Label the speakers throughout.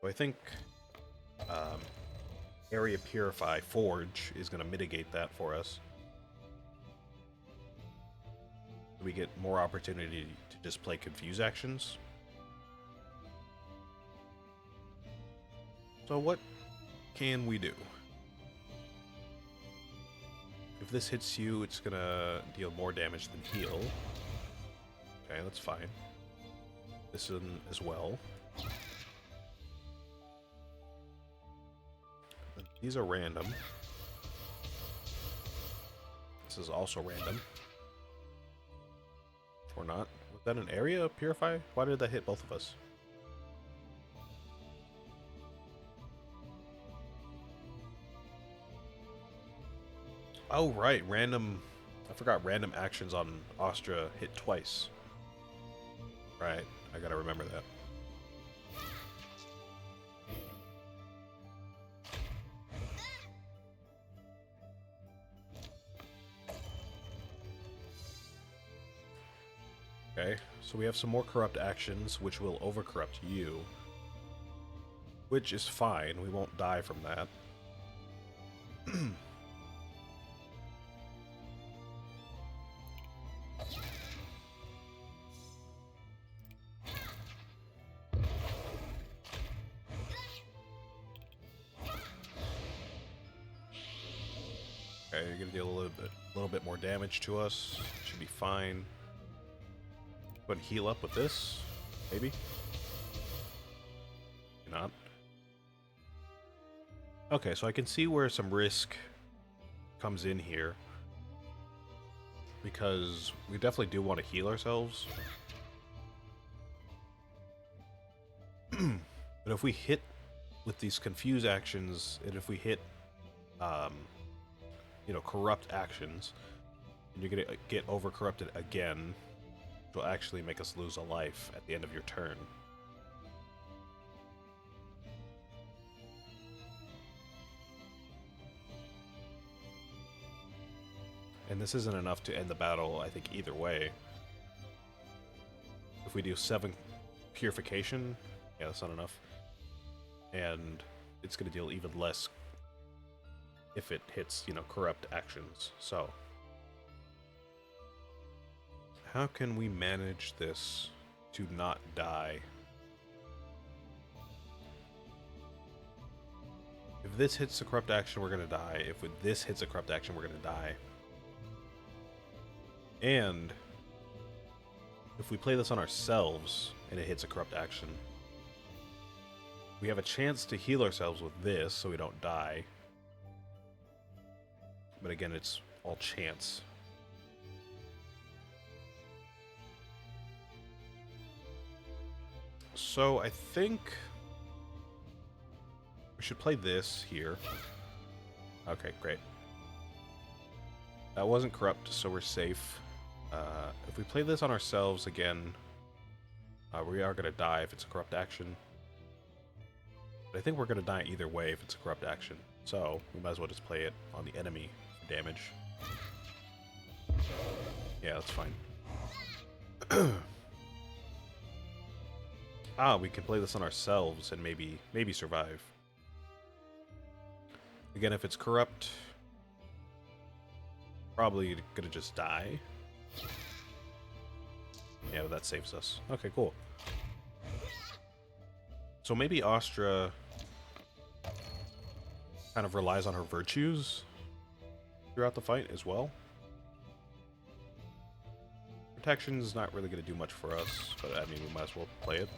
Speaker 1: So I think um, Area Purify Forge is going to mitigate that for us. We get more opportunity to just play confuse actions. So what can we do? If this hits you, it's gonna deal more damage than heal. Okay, that's fine. This one as well. These are random. This is also random. Or not. Was that an area purify? Why did that hit both of us? Oh, right. Random... I forgot random actions on Austra hit twice. Right. I gotta remember that. Okay, so we have some more corrupt actions, which will overcorrupt you. Which is fine, we won't die from that. Okay, you're gonna deal a little bit more damage to us. Should be fine. Go ahead and heal up with this, maybe. Maybe not. Okay, so I can see where some risk comes in here, because we definitely do want to heal ourselves. But if we hit with these confuse actions, and if we hit, you know, corrupt actions, and you're gonna get over corrupted again, which will actually make us lose a life at the end of your turn. And this isn't enough to end the battle, I think, either way. If we do 7 purification, yeah, that's not enough. And it's going to deal even less if it hits, you know, corrupt actions. So, how can we manage this to not die? If this hits a corrupt action, we're going to die. If this hits a corrupt action, we're going to die. And if we play this on ourselves and it hits a corrupt action, we have a chance to heal ourselves with this so we don't die. But again, it's all chance. So I think we should play this here. Okay, great. That wasn't corrupt, so we're safe. If we play this on ourselves again, we are going to die if it's a corrupt action. But I think we're going to die either way if it's a corrupt action. So we might as well just play it on the enemy for damage. Yeah, that's fine. We can play this on ourselves and maybe survive. Again, if it's corrupt, probably gonna just die. Yeah, but that saves us. Okay, cool. So maybe Austra kind of relies on her virtues throughout the fight as well. Protection's not really going to do much for us, but I mean, we might as well play it.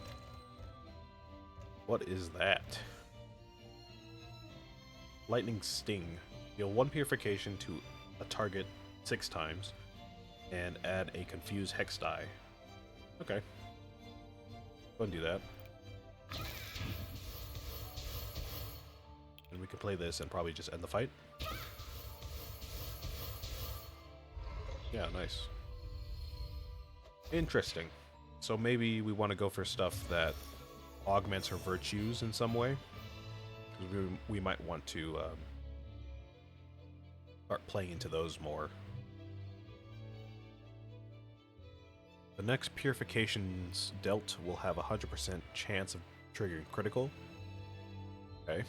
Speaker 1: What is that? Lightning Sting. Deal 1 purification to a target 6 times, and add a confused hex die. Okay. Go and do that. And we can play this and probably just end the fight. Yeah, nice. Interesting. So maybe we want to go for stuff that augments her virtues in some way. Because we might want to start playing into those more. The next purifications dealt will have a 100% chance of triggering critical. Okay.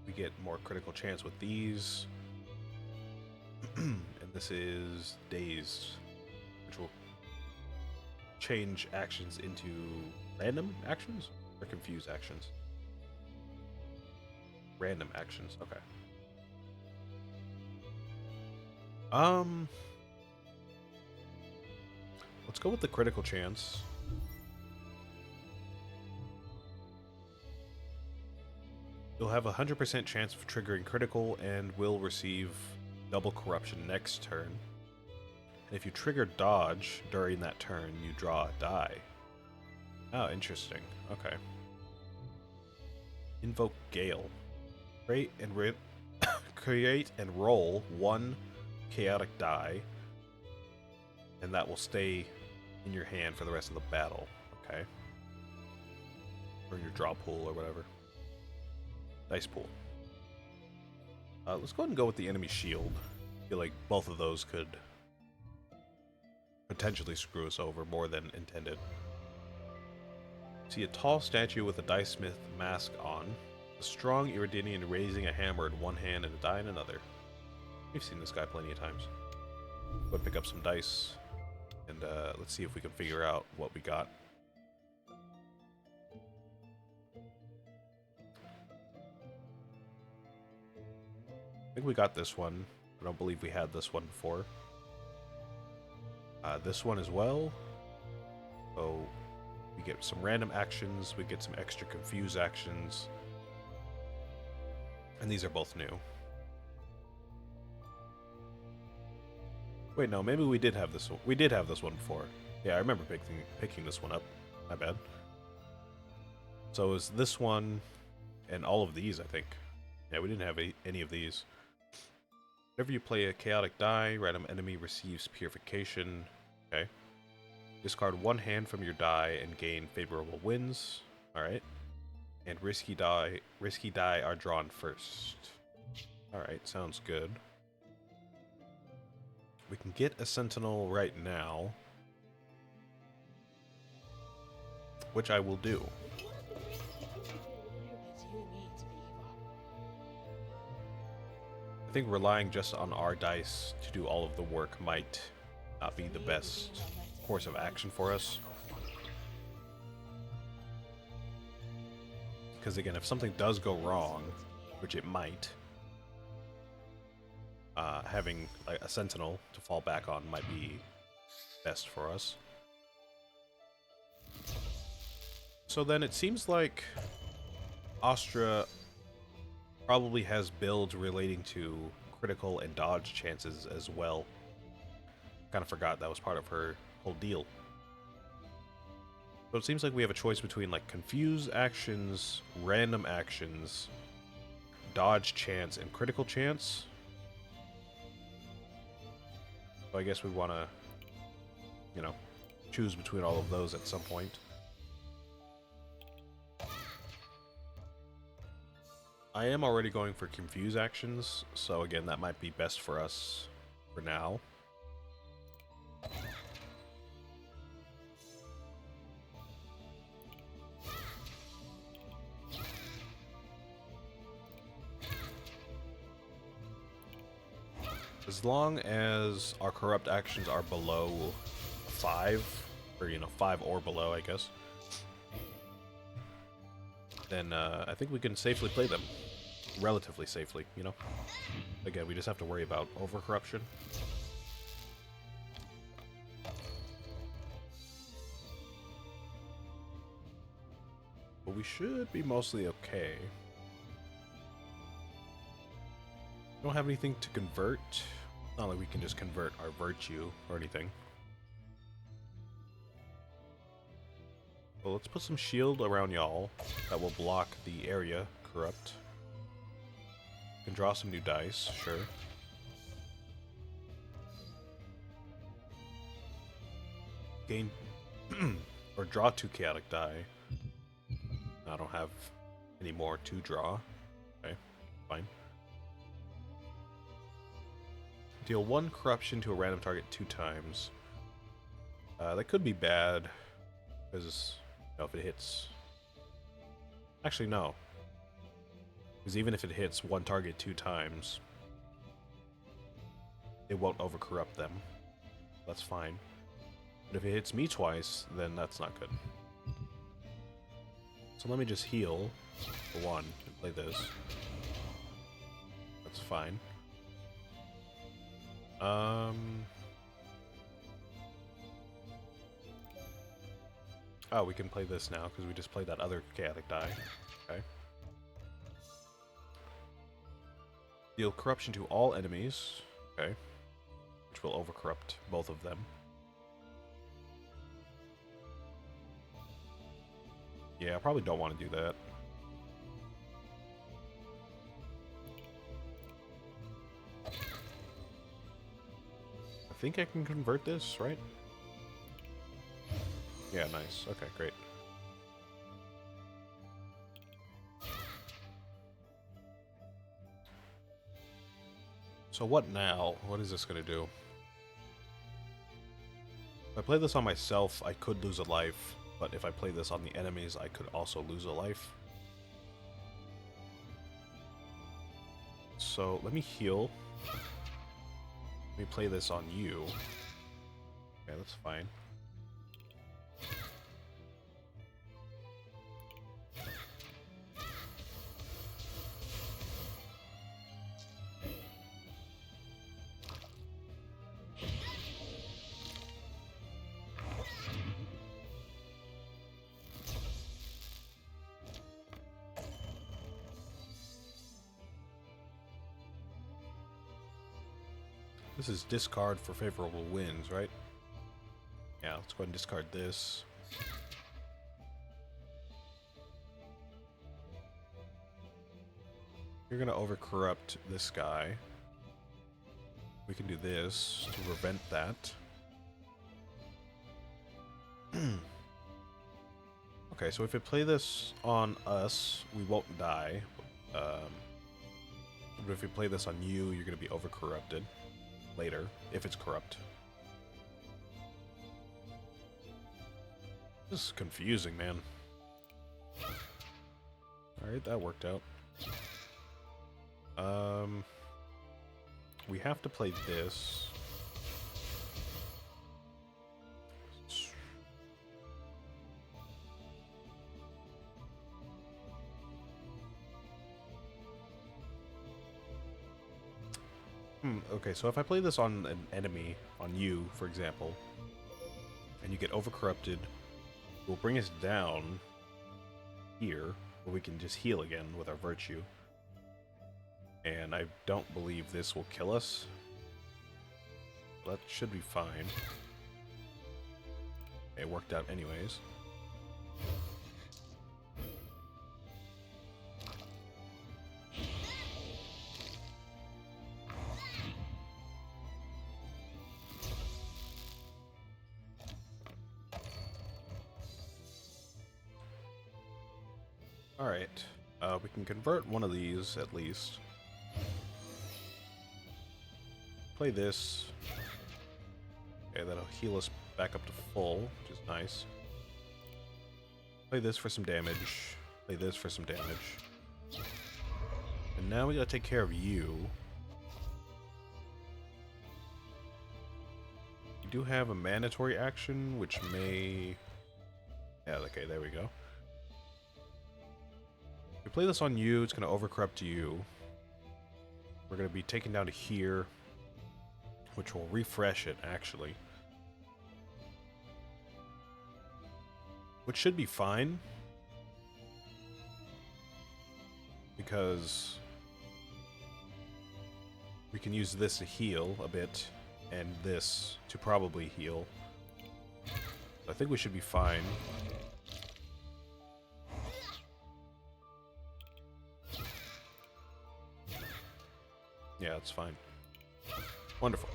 Speaker 1: We get more critical chance with these. And this is Dazed, which will change actions into random actions or confuse actions? Random actions, okay. Let's go with the critical chance. You'll have a 100% chance of triggering critical and will receive double corruption next turn. And if you trigger dodge during that turn, you draw a die. Oh, interesting. Okay. Invoke Gale. Create and roll one chaotic die, and that will stay in your hand for the rest of the battle. Okay. Or your draw pool or whatever. Dice pool. Let's go ahead and go with the enemy shield. I feel like both of those could potentially screw us over more than intended. See a tall statue with a dice smith mask on. A strong Iridinian raising a hammer in one hand and a die in another. We've seen this guy plenty of times. Go pick up some dice, and let's see if we can figure out what we got. I think we got this one. I don't believe we had this one before. This one as well. So we get some random actions, we get some extra confuse actions. And these are both new. Wait, no, maybe we did have this one. We did have this one before. Yeah, I remember picking this one up. My bad. So is this one and all of these, I think. Yeah, we didn't have any of these. Whenever you play a chaotic die, random enemy receives purification. Okay. Discard one hand from your die and gain favorable wins. Alright. And risky die are drawn first. Alright, sounds good. We can get a sentinel right now, which I will do. I think relying just on our dice to do all of the work might not be the best course of action for us. Because again, if something does go wrong, which it might, having like a sentinel to fall back on might be best for us. So then it seems like Austra probably has builds relating to critical and dodge chances as well. Kind of forgot that was part of her whole deal. So it seems like we have a choice between like confuse actions, random actions, dodge chance, and critical chance. So I guess we want to, you know, choose between all of those at some point. I am already going for confuse actions, so again, that might be best for us for now. As long as our corrupt actions are below 5, or, you know, 5 or below, I guess, then I think we can safely play them. Relatively safely, you know? Again, we just have to worry about over-corruption. But we should be mostly okay. We don't have anything to convert. Not like we can just convert our virtue or anything. Well, let's put some shield around y'all that will block the area corrupt. We can draw some new dice, sure. Gain or draw 2 chaotic die. I don't have any more to draw. Okay, fine. Deal 1 corruption to a random target 2 times. That could be bad, because you know, if it hits Actually, no. Because even if it hits one target 2 times, it won't overcorrupt them. That's fine. But if it hits me twice, then that's not good. So let me just heal for 1 and play this. That's fine. Oh, we can play this now because we just played that other chaotic die. Okay. Deal corruption to all enemies. Okay. Which will overcorrupt both of them. Yeah, I probably don't want to do that. I think I can convert this, right? Yeah, nice. Okay, great. So what now? What is this going to do? If I play this on myself, I could lose a life. But if I play this on the enemies, I could also lose a life. So let me heal. Let me play this on you. Okay, that's fine. This is discard for favorable wins, right? Yeah, let's go ahead and discard this. You're gonna overcorrupt this guy. We can do this to prevent that. Okay, so if we play this on us, we won't die. But if we play this on you, you're gonna be overcorrupted later, if it's corrupt. This is confusing, man. Alright, that worked out. We have to play this. Okay, so if I play this on an enemy, on you, for example, and you get overcorrupted, it will bring us down here, where we can just heal again with our virtue. And I don't believe this will kill us. That should be fine. It worked out anyways. Alright, we can convert one of these at least. Play this. Okay, that'll heal us back up to full, which is nice. Play this for some damage. Play this for some damage. And now we gotta take care of you. You do have a mandatory action, which may... Yeah, okay, there we go. If we play this on you, it's gonna overcorrupt you. We're gonna be taken down to here, which will refresh it, actually. Which should be fine. Because we can use this to heal a bit, and this to probably heal. I think we should be fine. Yeah, it's fine. Wonderful.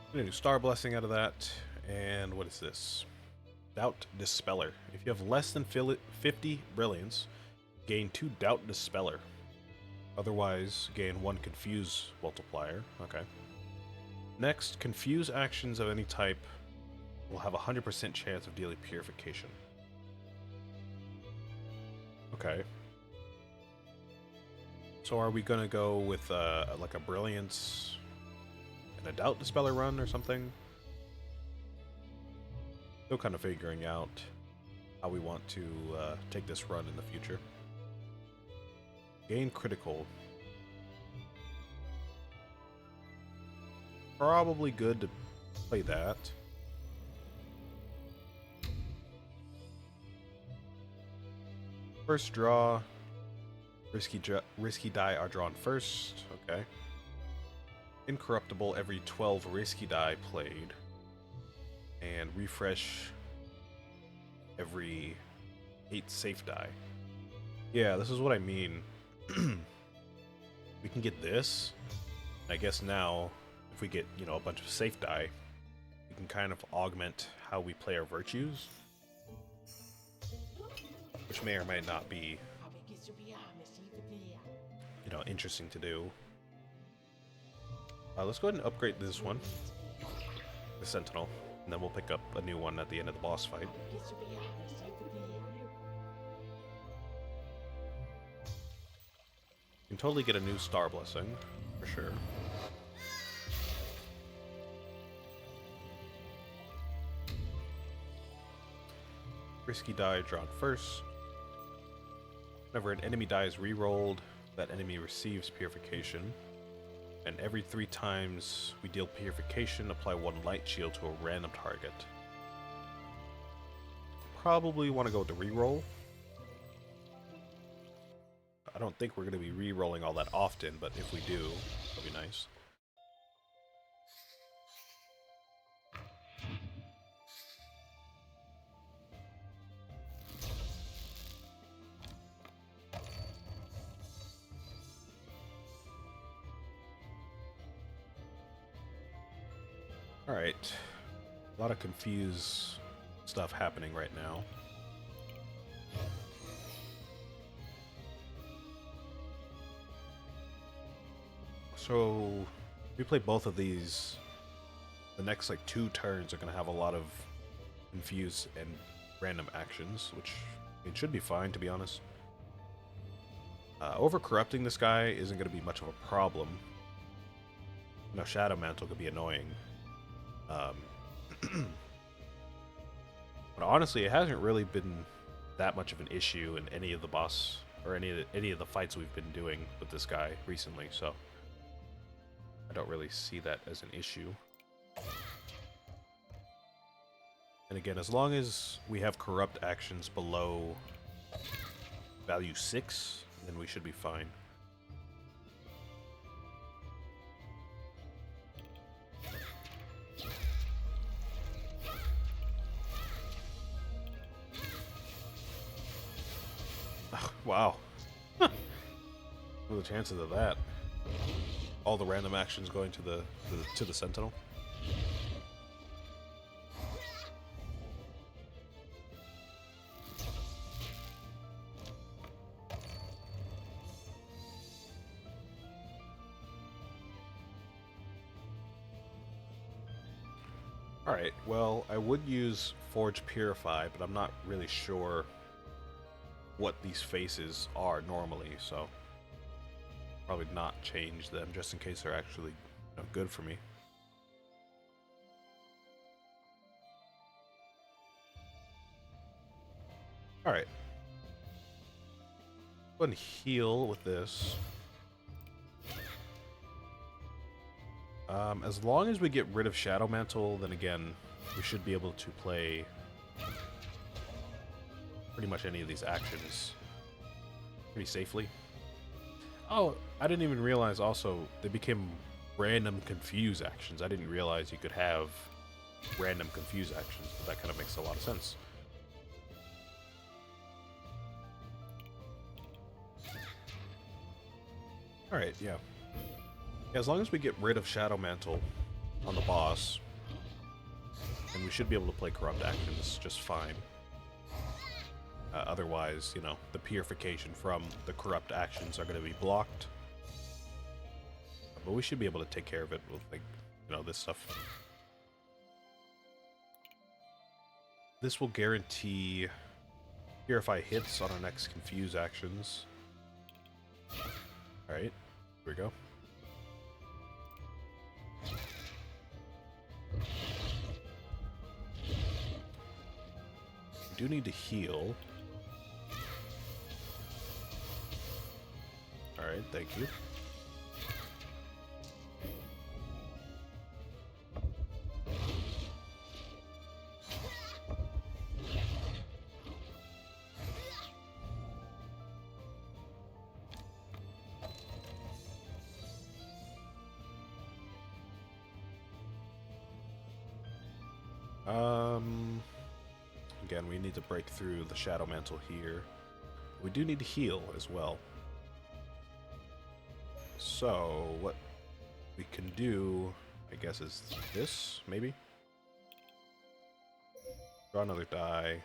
Speaker 1: I'm gonna do Star Blessing out of that. And what is this? Doubt Dispeller. If you have less than 50 Brilliance, gain 2 Doubt Dispeller. Otherwise, gain 1 Confuse multiplier. Okay. Next, confuse actions of any type will have a 100% chance of dealing purification. Okay. So are we gonna go with like a brilliance and a doubt dispeller run or something? Still kind of figuring out how we want to take this run in the future. Gain critical. Probably good to play that. First draw. Risky die are drawn first. Okay. Incorruptible every 12 risky die played. And refresh every 8 safe die. Yeah, this is what I mean. We can get this. I guess now, if we get, you know, a bunch of safe die, we can kind of augment how we play our virtues. Which may or may not be, you know, interesting to do. Let's go ahead and upgrade this one, the Sentinel, and then we'll pick up a new one at the end of the boss fight. You can totally get a new Star Blessing, for sure. Risky die drawn first. Whenever an enemy die is re-rolled, that enemy receives purification. And every 3 times we deal purification, apply 1 light shield to a random target. Probably want to go with the re-roll. I don't think we're going to be re-rolling all that often, but if we do, that'll be nice. Alright, a lot of confused stuff happening right now. So, if we play both of these, the next like 2 turns are going to have a lot of confused and random actions, which it should be fine, to be honest. Over-corrupting this guy isn't going to be much of a problem. You know, Shadow Mantle could be annoying. But honestly, it hasn't really been that much of an issue in any of the boss or any of the fights we've been doing with this guy recently, so I don't really see that as an issue. And again, as long as we have corrupt actions below value 6, then we should be fine. Wow. What are the chances of that? All the random actions going to the Sentinel. Alright, well, I would use Forge Purify, but I'm not really sure what these faces are normally, so probably not change them just in case they're actually, you know, good for me. Alright. Go ahead and heal with this. As long as we get rid of Shadow Mantle, then again, we should be able to play pretty much any of these actions pretty safely. Oh, I didn't even realize also they became random confuse actions. I didn't realize you could have random confuse actions, but that kind of makes a lot of sense. Alright, yeah. As long as we get rid of Shadow Mantle on the boss, then we should be able to play corrupt actions just fine. Otherwise, you know, the purification from the corrupt actions are going to be blocked. But we should be able to take care of it with, like, you know, this stuff. This will guarantee purify hits on our next confuse actions. Alright, here we go. We do need to heal. Alright, thank you. Again, we need to break through the Shadow Mantle here. We do need to heal as well. So, what we can do, I guess, is this, maybe? Draw another die.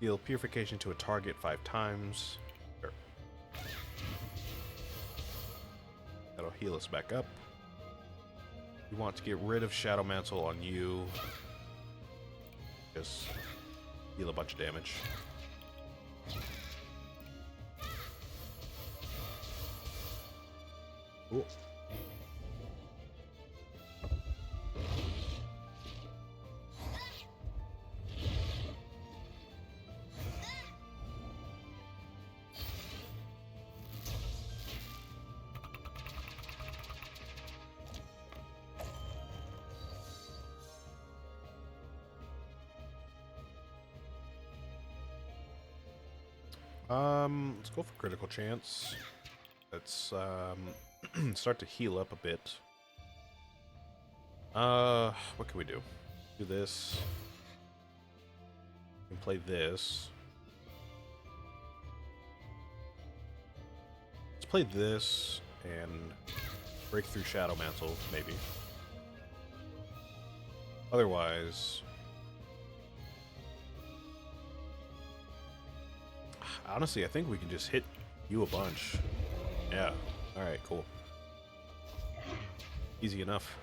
Speaker 1: Deal Purification to a target 5 times. Sure. That'll heal us back up. We want to get rid of Shadow Mantle on you. Just deal a bunch of damage. Cool. Let's go for critical chance. Let's start to heal up a bit. What can we do? Do this. We can play this. Let's play this and break through Shadow Mantle, maybe. Otherwise, honestly, I think we can just hit you a bunch. Yeah. Alright, cool. Easy enough.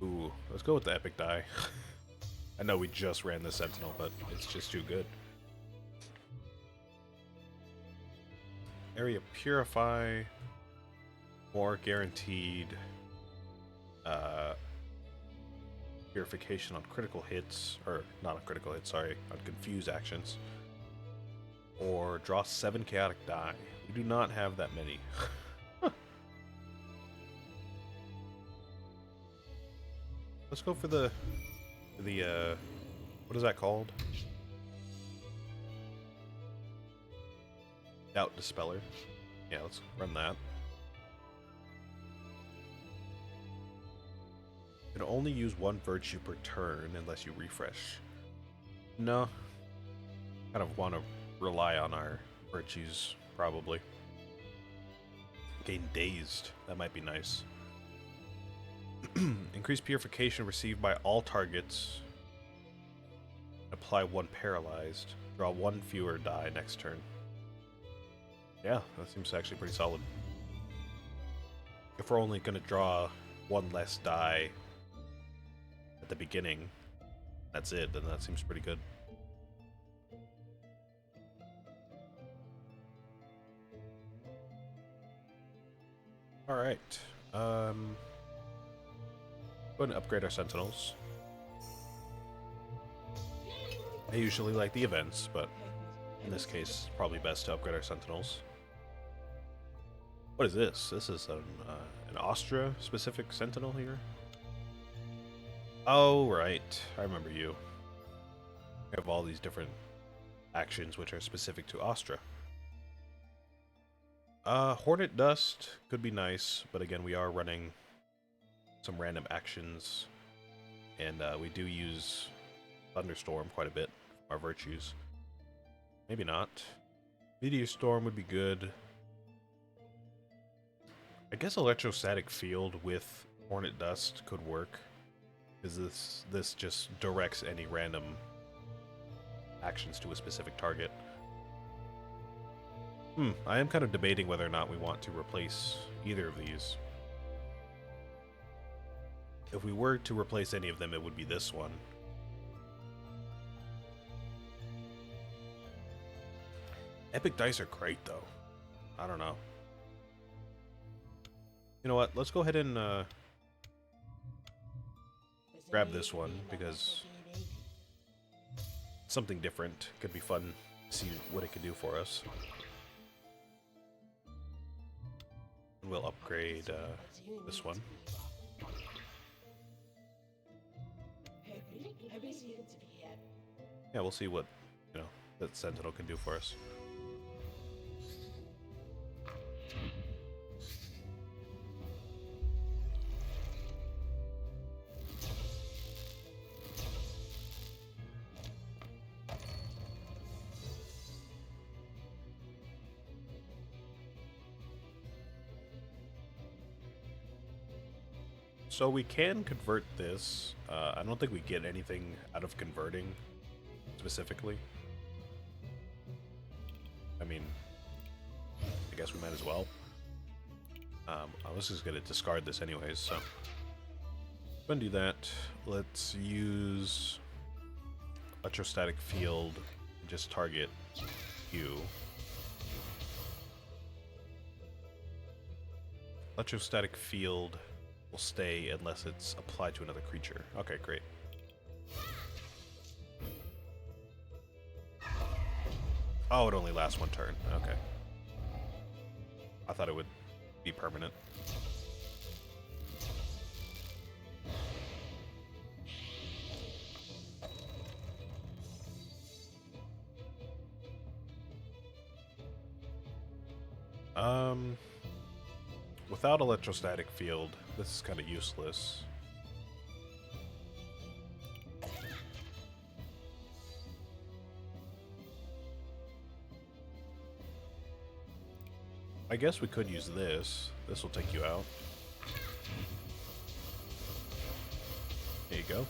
Speaker 1: Ooh, let's go with the epic die. I know we just ran the Sentinel, but it's just too good. Area Purify. More guaranteed purification on critical hits, or not on critical hits, sorry, on confuse actions. Or draw 7 chaotic die. We do not have that many. Let's go for the what is that called? Doubt Dispeller. Yeah, let's run that. You can only use 1 virtue per turn unless you refresh. No. Kind of want to rely on our virtues, probably. Gain Dazed. That might be nice. Increase purification received by all targets. Apply 1 paralyzed. Draw 1 fewer die next turn. Yeah, that seems actually pretty solid. If we're only going to draw 1 less die at the beginning, that's it, then that seems pretty good. Alright. Go ahead and upgrade our Sentinels. I usually like the events, but in this case, it's probably best to upgrade our Sentinels. What is this? This is an Austra specific Sentinel here? Oh, right. I remember you. We have all these different actions which are specific to Austra. Hornet Dust could be nice, but again, we are running some random actions, and we do use Thunderstorm quite a bit from our virtues. Maybe not. Meteor Storm would be good. I guess Electrostatic Field with Hornet Dust could work. Because this just directs any random actions to a specific target. I am kind of debating whether or not we want to replace either of these. If we were to replace any of them, it would be this one. Epic dice are great, though. I don't know. You know what? Let's go ahead and grab this one, because something different could be fun to see what it can do for us. And we'll upgrade this one. Yeah, we'll see what, you know, that Sentinel can do for us. So we can convert this. I don't think we get anything out of converting specifically. I mean, I guess we might as well. I was just going to discard this anyways, so. Gonna do that. Let's use electrostatic field, just target you. Electrostatic field will stay unless it's applied to another creature. Okay, great. Oh, it only lasts one turn. Okay. I thought it would be permanent. Without electrostatic field, this is kind of useless. I guess we could use this. This will take you out. There you go.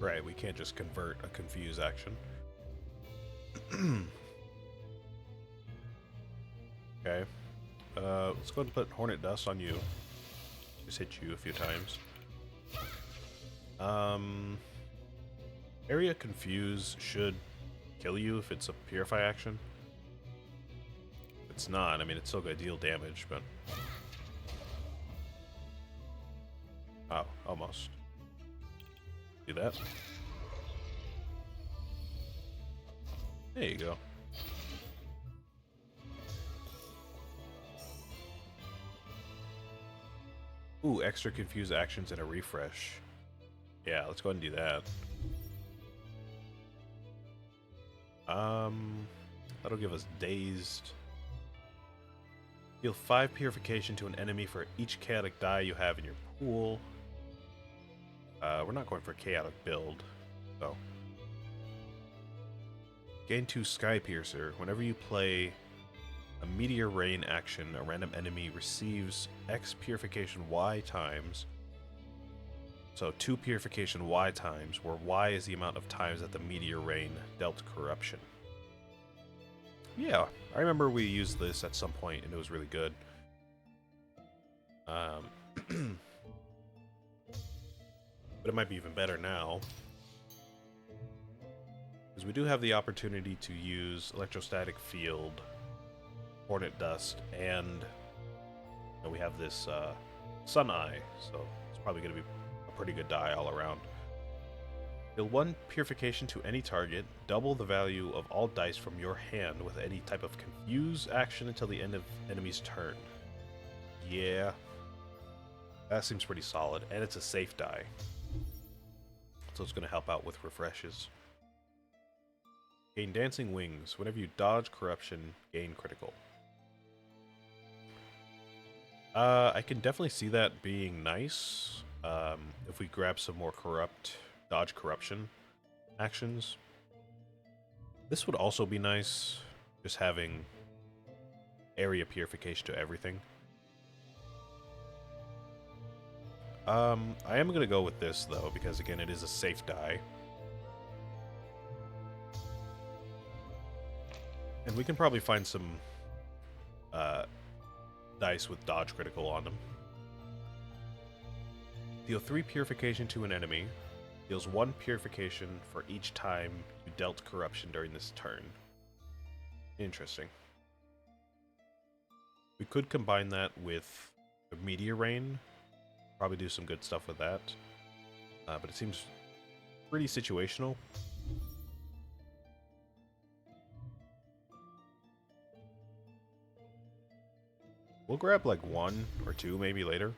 Speaker 1: Right, we can't just convert a confuse action. Okay. Let's go ahead and put Hornet Dust on you. Just hit you a few times. Area Confuse should kill you if it's a Purify action. If it's not, I mean, it's still gonna deal damage, but... Oh, almost. Do that. There you go. Ooh, extra confuse actions and a refresh. Yeah, let's go ahead and do that. That'll give us dazed. Deal 5 purification to an enemy for each chaotic die you have in your pool. We're not going for a chaotic build, so. Gain 2 Sky Piercer. Whenever you play a Meteor Rain action, a random enemy receives X Purification Y times. So 2 Purification Y times, where Y is the amount of times that the Meteor Rain dealt corruption. Yeah, I remember we used this at some point and it was really good. But it might be even better now, because we do have the opportunity to use Electrostatic Field, Hornet Dust, and we have this Sun Eye, so it's probably going to be a pretty good die all around. Deal 1 purification to any target, double the value of all dice from your hand with any type of confuse action until the end of enemy's turn. Yeah. That seems pretty solid. And it's a safe die. So it's going to help out with refreshes. Gain Dancing Wings. Whenever you dodge corruption, gain critical. I can definitely see that being nice. If we grab some more dodge corruption actions. This would also be nice, just having area purification to everything. I am going to go with this, though, because, again, it is a safe die. And we can probably find some dice with dodge critical on them. Deal 3 purification to an enemy. Deals 1 purification for each time you dealt corruption during this turn. Interesting. We could combine that with a Meteor Rain. Probably do some good stuff with that. But it seems pretty situational. We'll grab like 1 or 2 maybe later.